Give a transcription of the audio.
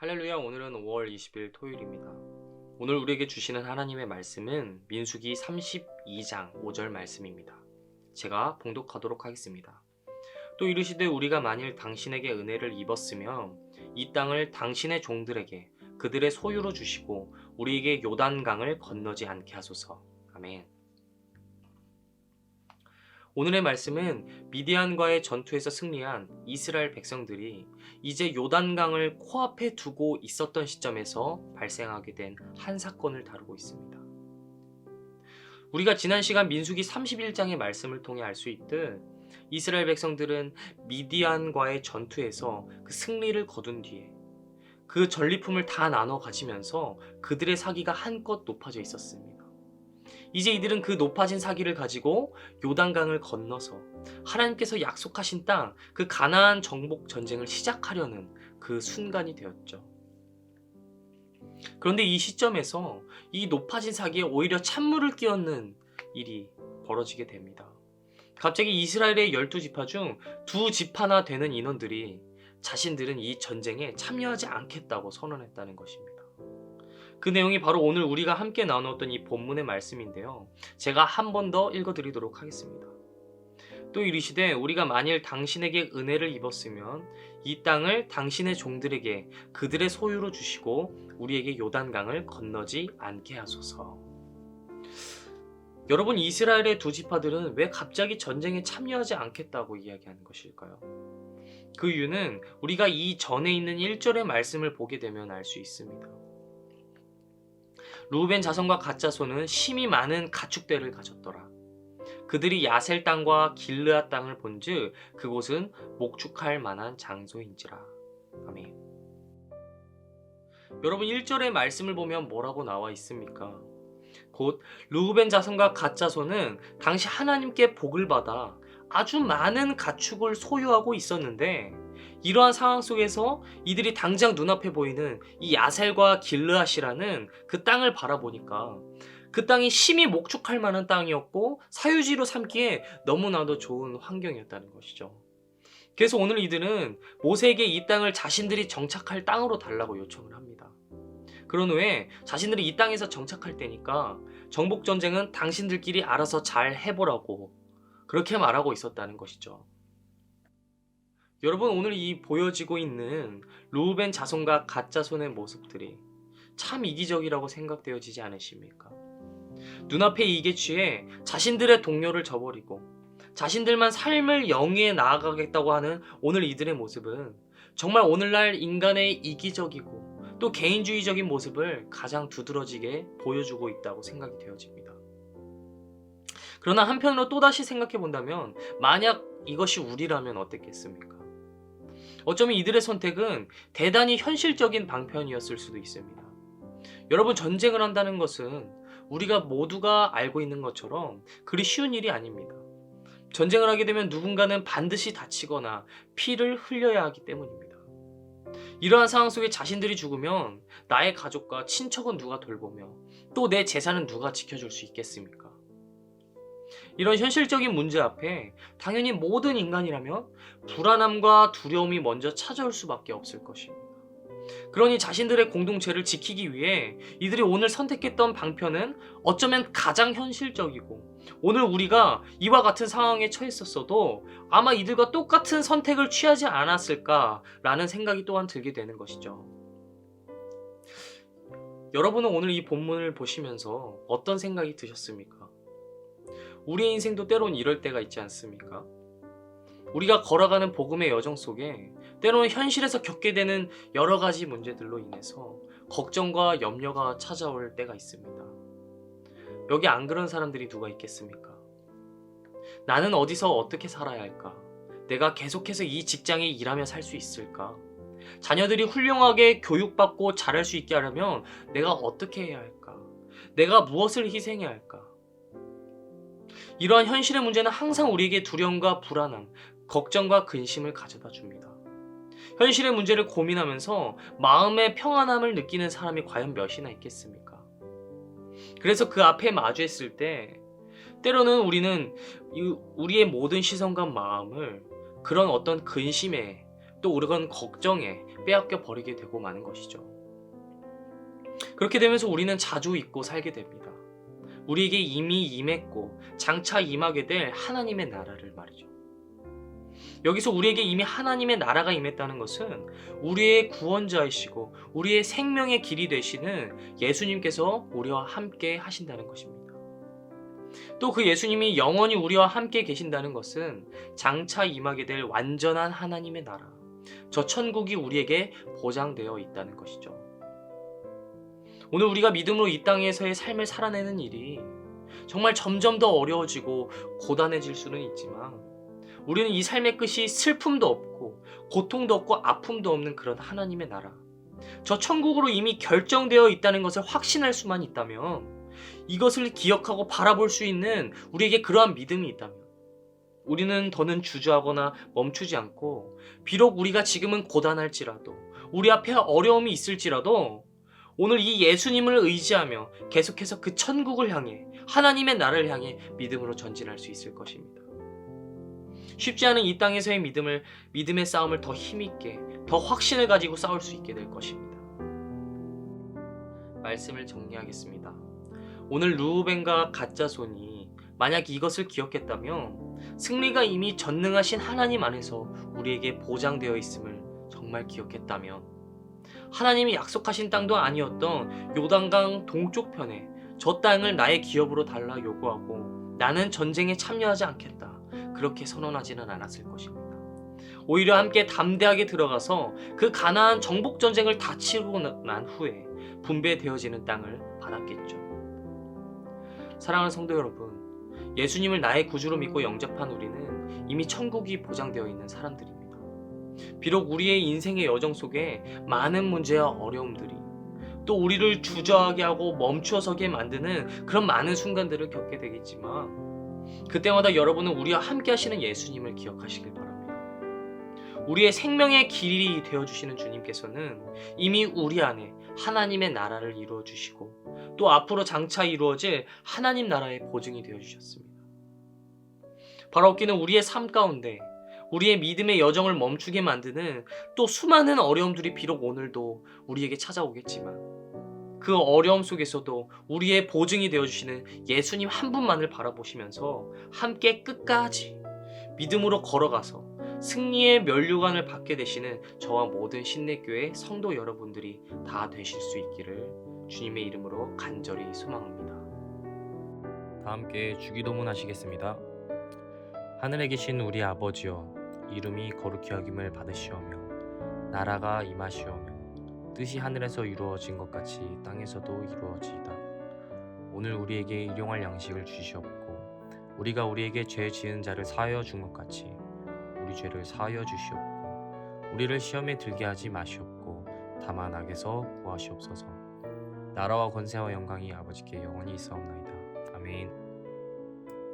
할렐루야. 오늘은 5월 20일 토요일입니다. 오늘 우리에게 주시는 하나님의 말씀은 민수기 32장 5절 말씀입니다. 제가 봉독하도록 하겠습니다. 또 이르시되 우리가 만일 당신에게 은혜를 입었으면 이 땅을 당신의 종들에게 그들의 소유로 주시고 우리에게 요단강을 건너지 않게 하소서. 아멘. 오늘의 말씀은 미디안과의 전투에서 승리한 이스라엘 백성들이 이제 요단강을 코앞에 두고 있었던 시점에서 발생하게 된 한 사건을 다루고 있습니다. 우리가 지난 시간 민수기 31장의 말씀을 통해 알 수 있듯 이스라엘 백성들은 미디안과의 전투에서 그 승리를 거둔 뒤에 그 전리품을 다 나눠 가지면서 그들의 사기가 한껏 높아져 있었습니다. 이제 이들은 그 높아진 사기를 가지고 요단강을 건너서 하나님께서 약속하신 땅, 그 가나안 정복 전쟁을 시작하려는 그 순간이 되었죠. 그런데 이 시점에서 이 높아진 사기에 오히려 찬물을 끼얹는 일이 벌어지게 됩니다. 갑자기 이스라엘의 12지파 중 2지파나 되는 인원들이 자신들은 이 전쟁에 참여하지 않겠다고 선언했다는 것입니다. 그 내용이 바로 오늘 우리가 함께 나누었던 이 본문의 말씀인데요. 제가 한 번 더 읽어드리도록 하겠습니다. 또 이르시되 우리가 만일 당신에게 은혜를 입었으면 이 땅을 당신의 종들에게 그들의 소유로 주시고 우리에게 요단강을 건너지 않게 하소서. 여러분, 이스라엘의 2지파들은 왜 갑자기 전쟁에 참여하지 않겠다고 이야기하는 것일까요? 그 이유는 우리가 이 전에 있는 1절의 말씀을 보게 되면 알 수 있습니다. 루벤 자손과 갓 자손은 심히 많은 가축대를 가졌더라. 그들이 야셀 땅과 길르앗 땅을 본즉 그곳은 목축할 만한 장소인지라. 아멘. 여러분, 1절의 말씀을 보면 뭐라고 나와 있습니까? 곧 루벤 자손과 갓 자손은 당시 하나님께 복을 받아 아주 많은 가축을 소유하고 있었는데, 이러한 상황 속에서 이들이 당장 눈앞에 보이는 이 야셀과 길르앗이라는 그 땅을 바라보니까 그 땅이 심히 목축할 만한 땅이었고 사유지로 삼기에 너무나도 좋은 환경이었다는 것이죠. 그래서 오늘 이들은 모세에게 이 땅을 자신들이 정착할 땅으로 달라고 요청을 합니다. 그런 후에 자신들이 이 땅에서 정착할 때니까 정복전쟁은 당신들끼리 알아서 잘 해보라고 그렇게 말하고 있었다는 것이죠. 여러분, 오늘 이 보여지고 있는 루벤 자손과 갓 자손의 모습들이 참 이기적이라고 생각되어지지 않으십니까? 눈앞에 이게 취해 자신들의 동료를 저버리고 자신들만 삶을 영위해 나아가겠다고 하는 오늘 이들의 모습은 정말 오늘날 인간의 이기적이고 또 개인주의적인 모습을 가장 두드러지게 보여주고 있다고 생각이 되어집니다. 그러나 한편으로 또다시 생각해 본다면 만약 이것이 우리라면 어땠겠습니까? 어쩌면 이들의 선택은 대단히 현실적인 방편이었을 수도 있습니다. 여러분, 전쟁을 한다는 것은 우리가 모두가 알고 있는 것처럼 그리 쉬운 일이 아닙니다. 전쟁을 하게 되면 누군가는 반드시 다치거나 피를 흘려야 하기 때문입니다. 이러한 상황 속에 자신들이 죽으면 나의 가족과 친척은 누가 돌보며 또 내 재산은 누가 지켜줄 수 있겠습니까? 이런 현실적인 문제 앞에 당연히 모든 인간이라면 불안함과 두려움이 먼저 찾아올 수밖에 없을 것입니다. 그러니 자신들의 공동체를 지키기 위해 이들이 오늘 선택했던 방편은 어쩌면 가장 현실적이고, 오늘 우리가 이와 같은 상황에 처했었어도 아마 이들과 똑같은 선택을 취하지 않았을까라는 생각이 또한 들게 되는 것이죠. 여러분은 오늘 이 본문을 보시면서 어떤 생각이 드셨습니까? 우리의 인생도 때론 이럴 때가 있지 않습니까? 우리가 걸어가는 복음의 여정 속에 때로는 현실에서 겪게 되는 여러 가지 문제들로 인해서 걱정과 염려가 찾아올 때가 있습니다. 여기 안 그런 사람들이 누가 있겠습니까? 나는 어디서 어떻게 살아야 할까? 내가 계속해서 이 직장에 일하며 살 수 있을까? 자녀들이 훌륭하게 교육받고 잘할 수 있게 하려면 내가 어떻게 해야 할까? 내가 무엇을 희생해야 할까? 이러한 현실의 문제는 항상 우리에게 두려움과 불안함, 걱정과 근심을 가져다 줍니다. 현실의 문제를 고민하면서 마음의 평안함을 느끼는 사람이 과연 몇이나 있겠습니까? 그래서 그 앞에 마주했을 때 때로는 우리는 우리의 모든 시선과 마음을 그런 어떤 근심에 또 그런 걱정에 빼앗겨 버리게 되고 마는 것이죠. 그렇게 되면서 우리는 자주 잊고 살게 됩니다. 우리에게 이미 임했고 장차 임하게 될 하나님의 나라를 말이죠. 여기서 우리에게 이미 하나님의 나라가 임했다는 것은 우리의 구원자이시고 우리의 생명의 길이 되시는 예수님께서 우리와 함께 하신다는 것입니다. 또 그 예수님이 영원히 우리와 함께 계신다는 것은 장차 임하게 될 완전한 하나님의 나라, 저 천국이 우리에게 보장되어 있다는 것이죠. 오늘 우리가 믿음으로 이 땅에서의 삶을 살아내는 일이 정말 점점 더 어려워지고 고단해질 수는 있지만 우리는 이 삶의 끝이 슬픔도 없고 고통도 없고 아픔도 없는 그런 하나님의 나라, 저 천국으로 이미 결정되어 있다는 것을 확신할 수만 있다면, 이것을 기억하고 바라볼 수 있는 우리에게 그러한 믿음이 있다면 우리는 더는 주저하거나 멈추지 않고, 비록 우리가 지금은 고단할지라도 우리 앞에 어려움이 있을지라도 오늘 이 예수님을 의지하며 계속해서 그 천국을 향해, 하나님의 나라를 향해 믿음으로 전진할 수 있을 것입니다. 쉽지 않은 이 땅에서의 믿음의 싸움을 더 힘있게, 더 확신을 가지고 싸울 수 있게 될 것입니다. 말씀을 정리하겠습니다. 오늘 르우벤과 갓자손이 만약 이것을 기억했다면 승리가 이미 전능하신 하나님 안에서 우리에게 보장되어 있음을 정말 기억했다면, 하나님이 약속하신 땅도 아니었던 요단강 동쪽편에 저 땅을 나의 기업으로 달라 요구하고 나는 전쟁에 참여하지 않겠다, 그렇게 선언하지는 않았을 것입니다. 오히려 함께 담대하게 들어가서 그 가나안 정복 전쟁을 다 치르고 난 후에 분배되어지는 땅을 받았겠죠. 사랑하는 성도 여러분, 예수님을 나의 구주로 믿고 영접한 우리는 이미 천국이 보장되어 있는 사람들입니다. 비록 우리의 인생의 여정 속에 많은 문제와 어려움들이, 또 우리를 주저하게 하고 멈추어서게 만드는 그런 많은 순간들을 겪게 되겠지만, 그때마다 여러분은 우리와 함께 하시는 예수님을 기억하시길 바랍니다. 우리의 생명의 길이 되어주시는 주님께서는 이미 우리 안에 하나님의 나라를 이루어 주시고 또 앞으로 장차 이루어질 하나님 나라의 보증이 되어주셨습니다. 바라옵기는 우리의 삶 가운데 우리의 믿음의 여정을 멈추게 만드는 또 수많은 어려움들이 비록 오늘도 우리에게 찾아오겠지만, 그 어려움 속에서도 우리의 보증이 되어주시는 예수님 한 분만을 바라보시면서 함께 끝까지 믿음으로 걸어가서 승리의 면류관을 받게 되시는 저와 모든 신내교회 성도 여러분들이 다 되실 수 있기를 주님의 이름으로 간절히 소망합니다. 다 함께 주기도문 하시겠습니다. 하늘에 계신 우리 아버지여, 이름이 거룩히 여김을 받으시오며 나라가 임하시오며 뜻이 하늘에서 이루어진 것 같이 땅에서도 이루어지이다. 오늘 우리에게 일용할 양식을 주시옵고 우리가 우리에게 죄 지은 자를 사하여 준 것 같이 우리 죄를 사하여 주시옵고 우리를 시험에 들게 하지 마시옵고 다만 악에서 구하시옵소서. 나라와 권세와 영광이 아버지께 영원히 있사옵나이다. 아멘.